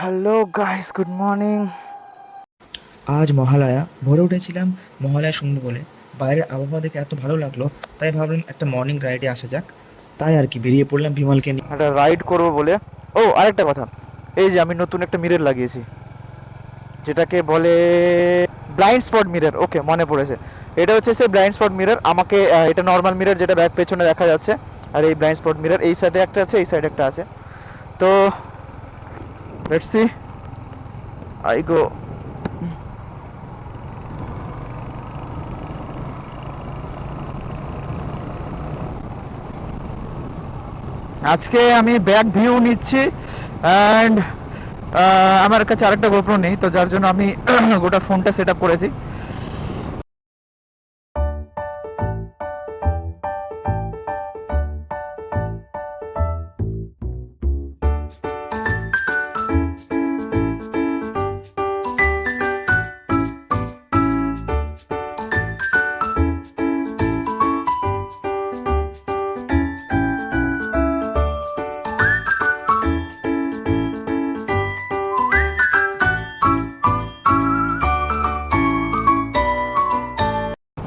Hello guys, good morning. আজ মহালয়া। ভোরে উঠেছিলাম মহালয়া শুনবো বলে। বাইরের আবহাওয়া দেখে এত ভালো লাগলো, তাই ভাবলাম একটা মর্নিং রাইডে আসা যাক। তাই আর কি বেরিয়ে পড়লাম বিমলকে নিয়ে। একটা রাইড করবো বলে। ও, আরেকটা কথা, এই যে আমি নতুন একটা মিরর লাগিয়েছি, যেটাকে বলে ব্লাইন্ড স্পট মিরর। ওকে, মনে পড়েছে। এটা হচ্ছে সেই ব্লাইন্ড স্পট মিরর। আমাকে এটা নর্মাল মিরর যেটা ব্যাক পেছনে দেখা যাচ্ছে, আর এই ব্লাইন্ড স্পট মিরর এই সাইডে একটা আছে, এই সাইডে একটা আছে। তো লেটস সি, আই গো। আজকে আমি ব্যাক ভিউ নিচ্ছি, অ্যান্ড আমার কাছে আরেকটা গোপ্রো নেই, তো যার জন্য আমি গোটা ফোনটা সেট আপ করেছি।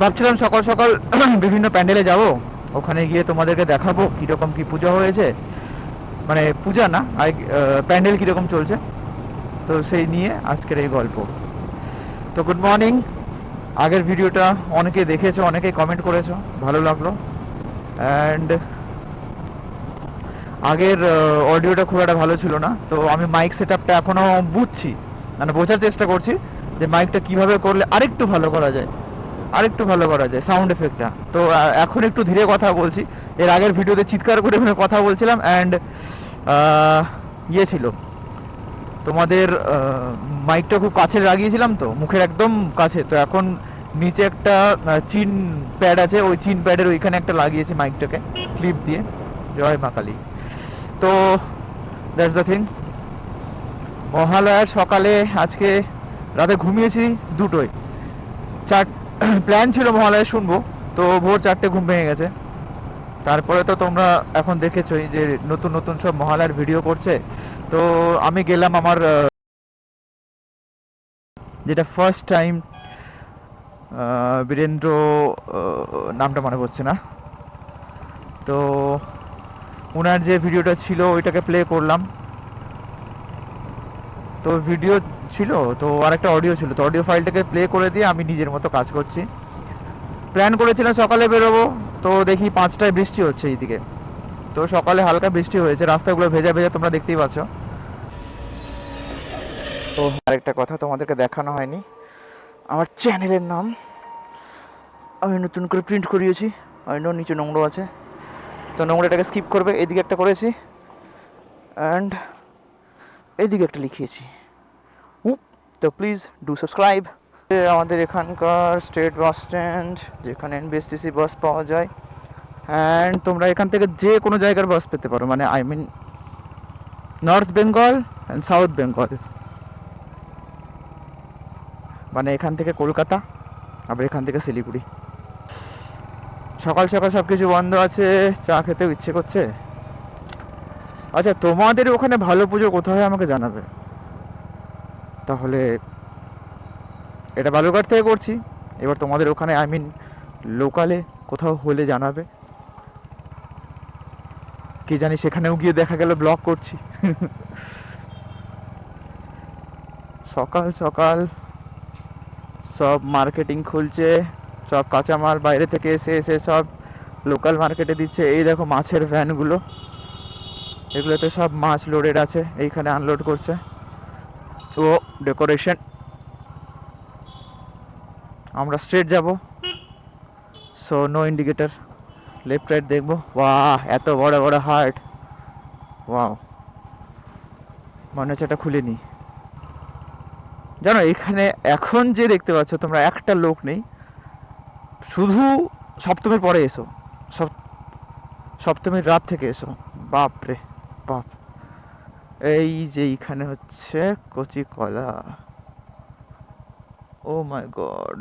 ভাবছিলাম সকাল সকাল বিভিন্ন প্যান্ডেলে যাব, ওখানে গিয়ে তোমাদেরকে দেখাবো কীরকম কী পূজা হয়েছে। মানে পূজা না, প্যান্ডেল কীরকম চলছে, তো সেই নিয়ে আজকের এই গল্প। তো গুড মর্নিং। আগের ভিডিওটা অনেকে দেখেছো, অনেকেই কমেন্ট করেছো, ভালো লাগলো। অ্যান্ড আগের অডিওটা খুব একটা ভালো ছিল না, তো আমি মাইক সেট আপটা এখনও বুঝছি, মানে বোঝার চেষ্টা করছি যে মাইকটা কীভাবে করলে আরেকটু ভালো করা যায়, আরেকটু ভালো করা যায় সাউন্ড এফেক্টটা। তো এখন একটু ধীরে কথা বলছি। এর আগের ভিডিওতে চিৎকার করে কথা বলছিলাম, অ্যান্ড ইয়ে ছিল, তোমাদের মাইকটা খুব কাছে লাগিয়েছিলাম, তো মুখের একদম কাছে। তো এখন নিচে একটা চিন প্যাড আছে, ওই চিন প্যাডের ওইখানে একটা লাগিয়েছি মাইকটাকে ক্লিপ দিয়ে। জয় মা কালী। তো দ্যাটস দ্য থিং। মহালয়ার সকালে আজকে রাতে ঘুমিয়েছি দুটোয়। চার প্ল্যান ছিল মহালয়া শুনবো, তো ভোর 4টে ঘুম ভেঙে গেছে। তারপরে তো তোমরা এখন দেখেছোই যে নতুন নতুন সব মহালয়ার ভিডিও করছে। তো আমি গেলাম আমার যেটা ফার্স্ট টাইম, বীরেন্দ্র, নামটা মনে পড়ছে না, তো ওনার যে ভিডিওটা ছিল ওইটাকে প্লে করলাম। তো ভিডিও ছিল, তো আরেকটা অডিও ছিল, তো অডিও ফাইলটাকে প্লে করে দিয়ে আমি নিজের মতো কাজ করছি। প্ল্যান করেছিলাম সকালে বেরোবো, তো দেখি 5টায় বৃষ্টি হচ্ছে এইদিকে। তো সকালে হালকা বৃষ্টি হয়েছে, রাস্তাগুলো ভেজা ভেজা তোমরা দেখতেই পাচ্ছ। তো আরেকটা কথা তোমাদেরকে দেখানো হয়নি, আমার চ্যানেলের নাম আমি নতুন করে প্রিন্ট করিয়েছি। আই নো নিচে নোংরা আছে, তো নোংরাটাকে স্কিপ করবে। এদিকে একটা করেছি, অ্যান্ড এদিকে একটা লিখিয়েছি। তো প্লিজ ডু সাবস্ক্রাইব। আমাদের এখানকার স্টেট বাস স্ট্যান্ড, যেখানে এনবিএসটিসি বাস পাওয়া যায়, অ্যান্ড তোমরা এখান থেকে যে কোনো জায়গার বাস পেতে পারো, মানে I mean north Bengal and south Bengal. মানে এখান থেকে কলকাতা, আবার এখান থেকে শিলিগুড়ি। সকাল সকাল সব কিছু বন্ধ আছে, চা খেতেও ইচ্ছে করছে। আচ্ছা, তোমাদের ওখানে ভালো পুজো কোথায় হয় আমাকে জানাবে তাহলে। এটা বালুরঘাট থেকে করছি, এবার তোমাদের ওখানে আই মিন লোকালে কোথাও হলে জানাবে। কি জানি সেখানেও গিয়ে দেখা গেল ব্লগ করছি। সকাল সকাল সব মার্কেটিং খুলছে, সব কাঁচামাল বাইরে থেকে এসে এসে সব লোকাল মার্কেটে দিচ্ছে। এই দেখো মাছের ভ্যানগুলো, এগুলোতে সব মাছ লোডেড আছে, এইখানে আনলোড করছে। ও ডেকোরেশন। আমরা স্ট্রেট যাব, so no indicator, left right দেখবো। বাহ, এত বড় বড় হার্ট, ওয়াও। মনে হচ্ছে এটা খুলে নিই। জানো এখানে এখন যে দেখতে পাচ্ছ তোমরা, একটা লোক নেই, শুধু সপ্তমীর পরে এসো, সব সপ্তমীর রাত থেকে এসো। বাপ রে বাপ। এই যে এইখানে হচ্ছে কচি কলা, ও মাই গড।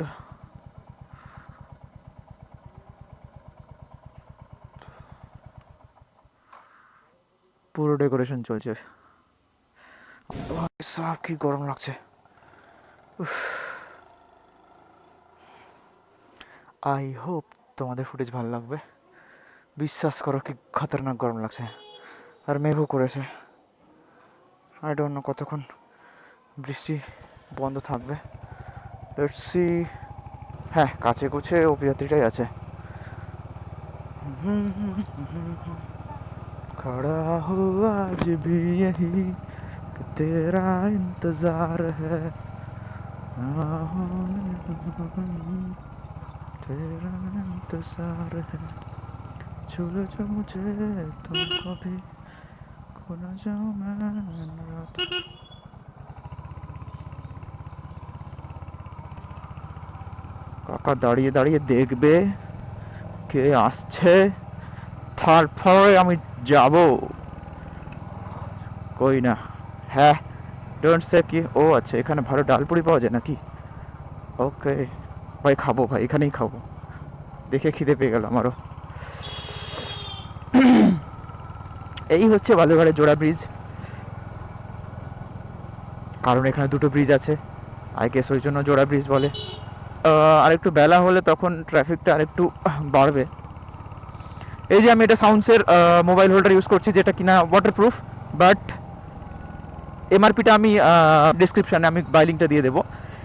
পুরো ডেকোরেশন চলছে। সাহ কি গরম লাগছে। আই হোপ তোমাদের ফুটেজ ভালো লাগবে। বিশ্বাস করো কি খতরনাক গরম লাগছে, আর মেঘও করেছে। আই ডোন্ট নো কতক্ষণ বৃষ্টি বন্ধ থাকবে। Let's see. হ্যাঁ, কাছে কুছে অভিযাত্রীটাই আছে। खड़ा हुआ आज भी यही कि तेरा इंतजार है, तेरा इंतजार है, छूलो जो मुझे तुम कभी खो न जाऊं मैं रात। কাকা দাঁড়িয়ে দাঁড়িয়ে দেখবে কে আসছে, তারপরে আমি যাব। কই না, হ্যাঁ ডোন্ট সে কি, ও আচ্ছা এখানে ভালো ডালপুরি পাওয়া যায় নাকি? ওকে ভাই, খাবো ভাই, এখানেই খাবো। দেখে খিদে পেয়ে গেল আমারও। এই হচ্ছে বালুরঘাটের জোড়া ব্রিজ, কারণ এখানে দুটো ব্রিজ আছে, আই গেস ওই জন্য জোড়া ব্রিজ বলে। আর একটু বেলা হলে তখন ট্রাফিকটা আরেকটু বাড়বে। এই যে আমি এটা সাউন্ডসের মোবাইল হোল্ডার ইউজ করছি, যেটা কিনা ওয়াটারপ্রুফ, বাট এমআরপিটা আমি ডিসক্রিপশানে আমি বাই লিঙ্কটা দিয়ে দেবো।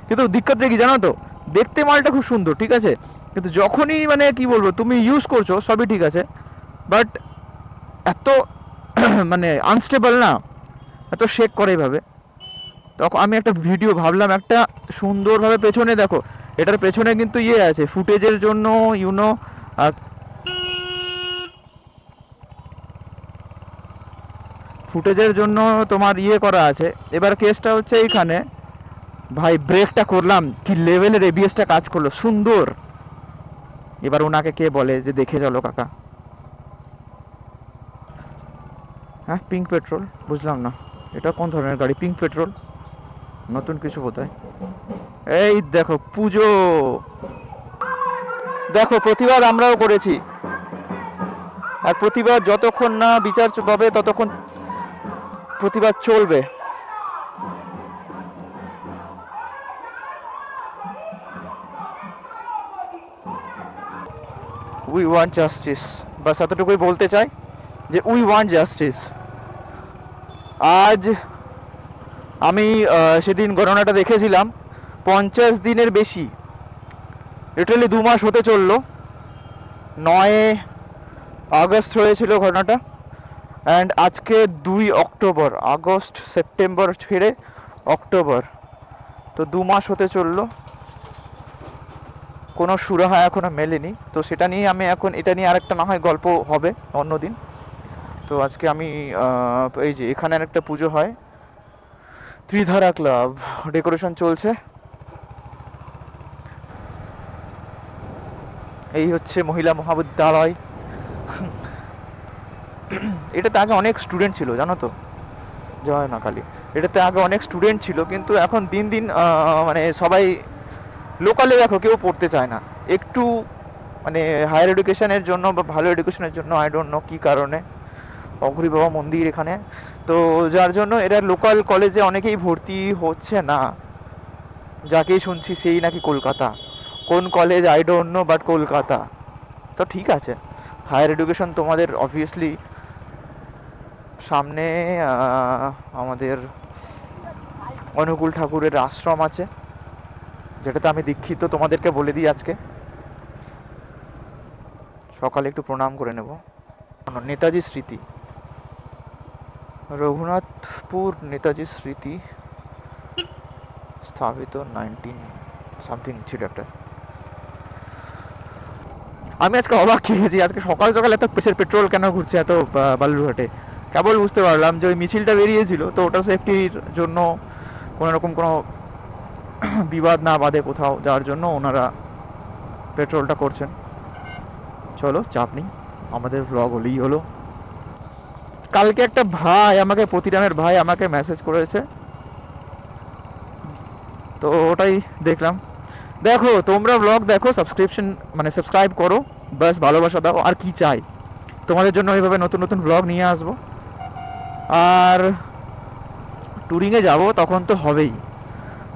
কিন্তু দিক্কত কি জানো তো, দেখতে মালটা খুব সুন্দর, ঠিক আছে, কিন্তু যখনই মানে কি বলবো তুমি ইউজ করছো সবই ঠিক আছে, বাট এত মানে আনস্টেবল না, এত শেক করে এইভাবে। তখন আমি একটা ভিডিও ভাবলাম একটা সুন্দরভাবে পেছনে দেখো, এটার পেছনে কিন্তু ইয়ে আছে ফুটেজের জন্য, ইউনো ফুটেজের জন্য তোমার ইয়ে করা আছে। এবার কেসটা হচ্ছে এইখানে ভাই ব্রেকটা করলাম, কি লেভেলের এবিএসটা কাজ করলো সুন্দর। এবার ওনাকে কে বলে যে দেখে চলো কাকা। হ্যাঁ, পিঙ্ক পেট্রোল, বুঝলাম না এটা কোন ধরনের গাড়ি পিঙ্ক পেট্রোল, নতুন কিছু বোধহয়। এই দেখো পুজো, দেখো প্রতিবাদ আমরাও করেছি, আর প্রতিবাদ যতক্ষণ না বিচার পাবে ততক্ষণ প্রতিবাদ চলবে। উই ওয়ান্ট জাস্টিস, বাস এতটুকুই বলতে চাই যে উই ওয়ান্ট জাস্টিস। আজ আমি সেদিন ঘটনাটা দেখেছিলাম, 50 দিনের বেশি, লিটারালি 2 মাস হতে চললো। 9 আগস্ট হয়েছিল ঘটনাটা, অ্যান্ড আজকে 2 অক্টোবর, আগস্ট সেপ্টেম্বর ছেড়ে অক্টোবর, তো 2 মাস হতে চললো। কোনো সুরাহা এখনও মেলেনি, তো সেটা নিয়ে আমি এখন, এটা নিয়ে আরেকটা না হয় গল্প হবে অন্যদিন। তো আজকে আমি এই যে এখানে একটা পুজো হয়, ত্রিধারা ক্লাব, ডেকোরেশন চলছে। এই হচ্ছে মহিলা মহাবিদ্যালয়। এটাতে আগে অনেক স্টুডেন্ট ছিল জানো তো, জয় মা কালী। এটাতে আগে অনেক স্টুডেন্ট ছিল, কিন্তু এখন দিন দিন মানে সবাই লোকালে দেখো কেউ পড়তে চায় না, একটু মানে হায়ার এডুকেশনের জন্য বা ভালো এডুকেশনের জন্য, আই ডোন্ট নো কী কারণে, অঘরি বাবা মন্দির এখানে, তো যার জন্য এরা লোকাল কলেজে অনেকেই ভর্তি হচ্ছে না। যাকেই শুনছি সেই নাকি কলকাতা, কোন college I don't know, but Kolkata. তো ঠিক আছে, হায়ার এডুকেশন তোমাদের অবভিয়াসলি সামনে আমাদের অনুকূল ঠাকুরের আশ্রম আছে, যেটাতে আমি দীক্ষিত, তোমাদেরকে বলে দিই আজকে সকালে একটু প্রণাম করে নেব। নেতাজি স্মৃতি, রঘুনাথপুর নেতাজি স্মৃতি স্থাপিত 19 সামথিং ছিল একটা। আমি আজকে অবাক খেয়েছি, আজকে সকাল সকাল এত প্রেসের পেট্রোল কেন ঘুরছে এত বালুরঘাটে। কেবল বুঝতে পারলাম যে ওই মিছিলটা বেরিয়েছিল, তো ওটা সেফটির জন্য কোনো রকম কোনো বিবাদ না বাঁধে কোথাও, যার জন্য ওনারা পেট্রোলটা করছেন। চলো চাপ নেই, আমাদের ব্লগ হলেই হলো। কালকে একটা ভাই আমাকে, প্রতিরামের ভাই আমাকে মেসেজ করেছে, তো ওটাই দেখলাম। দেখো তোমরা ব্লগ দেখো, সাবস্ক্রিপশন মানে সাবস্ক্রাইব করো, বাস ভালোবাসা দাও, আর কি চাই। তোমাদের জন্য এইভাবে নতুন নতুন ব্লগ নিয়ে আসবো। আর ট্যুরিংয়ে যাবো তখন তো হবেই,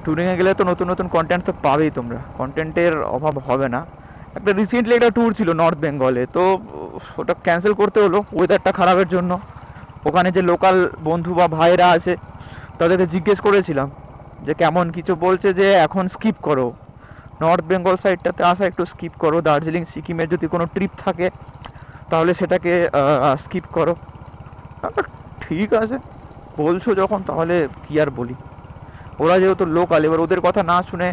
ট্যুরিংয়ে গেলে তো নতুন নতুন কন্টেন্ট তো পাবেই তোমরা, কন্টেন্টের অভাব হবে না। একটা রিসেন্টলি একটা ট্যুর ছিল নর্থ বেঙ্গলে, তো ওটা ক্যান্সেল করতে হলো ওয়েদারটা খারাপের জন্য। ওখানে যে লোকাল বন্ধু বা ভাইরা আছে তাদেরকে জিজ্ঞেস করেছিলাম যে কেমন কিছু, বলছে যে এখন স্কিপ করো, নর্থ বেঙ্গল সাইডটাতে আসা একটু স্কিপ করো, দার্জিলিং সিকিমের যদি কোনো ট্রিপ থাকে তাহলে সেটাকে স্কিপ করো। ঠিক আছে বলছো যখন, তাহলে কি আর বলি। ওরা যেহেতু লোকাল, এবার ওদের কথা না শুনে,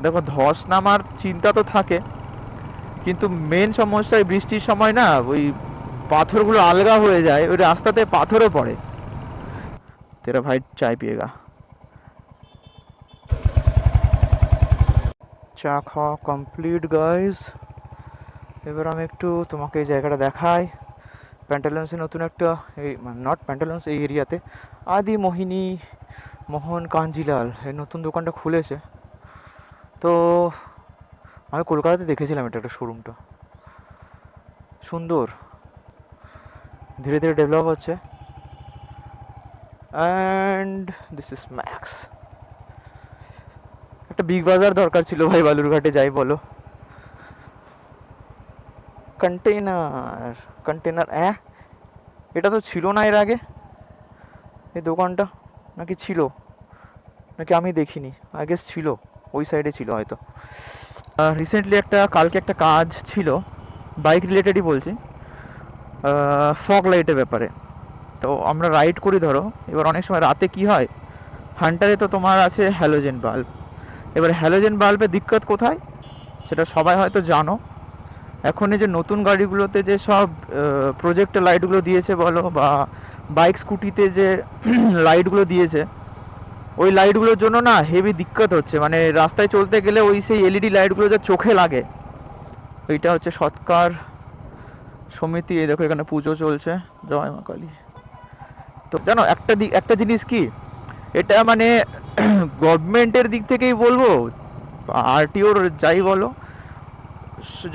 দেখো ধস নামার চিন্তা তো থাকে, কিন্তু মেন সমস্যা এই বৃষ্টির সময় না ওই পাথরগুলো আলগা হয়ে যায়, ওই রাস্তাতে পাথরও পড়ে। তেরা ভাই চায় পিয়েগা। চা খাওয়া কমপ্লিট গাইজ। এবার আমি একটু তোমাকে এই জায়গাটা দেখাই। প্যান্টালন্সে নতুন একটা, এই নট প্যান্টালন্স, এই এরিয়াতে আদি মোহিনী মোহন কাঞ্জিলাল এই নতুন দোকানটা খুলেছে। তো আমি কলকাতাতে দেখেছিলাম এটা, একটা শোরুমটা সুন্দর, ধীরে ধীরে ডেভেলপ হচ্ছে। And this is max. একটা বিগ বাজার দরকার ছিল ভাই বালুরঘাটে, যাই বলো। কন্টেনার কন্টেনার এটা তো ছিল না এর আগে এই দোকানটা, নাকি ছিল, নাকি আমি দেখিনি, আই গেস ছিল, ওই সাইডে ছিল হয়তো। রিসেন্টলি কালকে একটা কাজ ছিল, বাইক রিলেটেডই বলছি, ফগ লাইটের ব্যাপারে। তো আমরা রাইড করি ধরো, এবার অনেক সময় রাতে কি হয়, হান্টারে তো তোমার আছে হ্যালোজেন বাল্ব। এবার হ্যালোজেন বাল্বের দিক্কত কোথায় সেটা সবাই হয়তো জানো। এখন এই যে নতুন গাড়িগুলোতে যে সব প্রজেক্টের লাইটগুলো দিয়েছে বলো, বা বাইক স্কুটিতে যে লাইটগুলো দিয়েছে, ওই লাইটগুলোর জন্য না হেভি দিক্কত হচ্ছে, মানে রাস্তায় চলতে গেলে ওই সেই এলইডি লাইটগুলো যা চোখে লাগে। এইটা হচ্ছে সৎকার সমিতি, এই দেখো এখানে পুজো চলছে, জয় মা কালী। তো জানো একটা জিনিস কি, এটা মানে গভর্নমেন্টের দিক থেকেই বলবো, আরটিওর যাই বলো,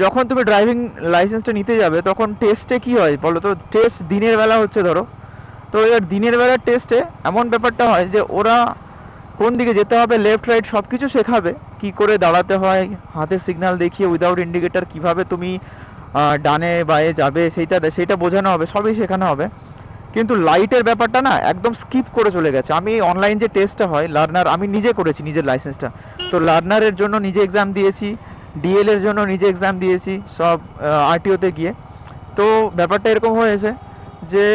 যখন তুমি ড্রাইভিং লাইসেন্সটা নিতে যাবে তখন টেস্টে কি হয় বলো তো, টেস্ট দিনের বেলা হচ্ছে ধরো। তো এবার দিনের বেলার টেস্টে এমন ব্যাপারটা হয় যে ওরা কোন দিকে যেতে হবে, লেফট রাইট সব কিছু শেখাবে, কি করে দাঁড়াতে হয়, হাতের সিগন্যাল দেখিয়ে উইদাউট ইন্ডিকেটার কিভাবে তুমি ডানে বায়ে যাবে সেইটা বোঝানো হবে, সবই শেখানো হবে। কিন্তু লাইটের ব্যাপারটা না একদম স্কিপ করে চলে গেছে। আমি অনলাইন যে টেস্টটা হয় লার্নার, আমি নিজে করেছি নিজের লাইসেন্সটা, তো লার্নারের জন্য নিজে এক্সাম দিয়েছি, ডিএল এর জন্য নিজে এক্সাম দিয়েছি, সব আরটিওতে গিয়ে। তো ব্যাপারটা এরকম হয়েছে যে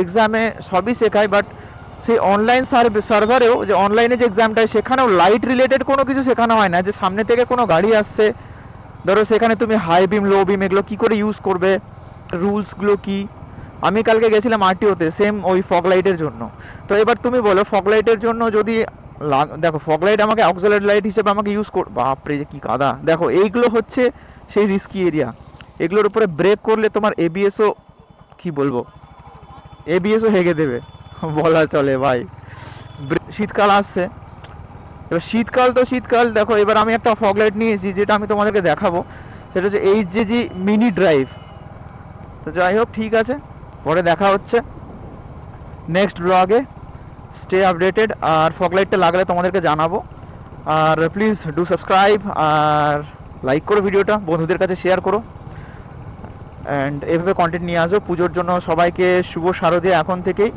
এক্সামে সবই শেখায়, বাট সেই অনলাইন সার্ভারেও যে অনলাইনে যে এক্সামটা হয় সেখানেও লাইট রিলেটেড কোনো কিছু শেখানো হয় না। যে সামনে থেকে কোনো গাড়ি আসছে ধরো, সেখানে তুমি হাই বিম লো বিম এগুলো কী করে ইউজ করবে, রুলসগুলো কী। আমি কালকে গেছিলাম আরটিওতে সেম ওই ফগ লাইটের জন্য। তো এবার তুমি বলো ফগ লাইটের জন্য যদি দেখো ফগ লাইট আমাকে অক্সিলারি লাইট হিসেবে আমাকে ইউজ বাপরে যে কী কাদা, দেখো এইগুলো হচ্ছে সেই রিস্কি এরিয়া। এগুলোর উপরে ব্রেক করলে তোমার এবিএসও কি বলবো, এবিএসও হেগে দেবে বলা চলে ভাই। শীতকাল আসছে, এবার শীতকাল তো শীতকাল, দেখো এবার আমি একটা ফগ লাইট নিয়েছি যেটা আমি তোমাদেরকে দেখাবো, সেটা হচ্ছে এইচজেজি মিনি ড্রাইভ। তো যাই হোক, ঠিক আছে, পরে দেখা হচ্ছে নেক্সট ব্লগে, স্টে আপডেটেড। আর ফগ লাইটটা লাগলে তোমাদেরকে জানাবো। আর প্লিজ ডু সাবস্ক্রাইব, আর লাইক করো ভিডিওটা, বন্ধুদের কাছে শেয়ার করো, অ্যান্ড এভাবে কন্টেন্ট নিয়ে আসো। পুজোর জন্য সবাইকে শুভ শারদীয়া এখন থেকেই।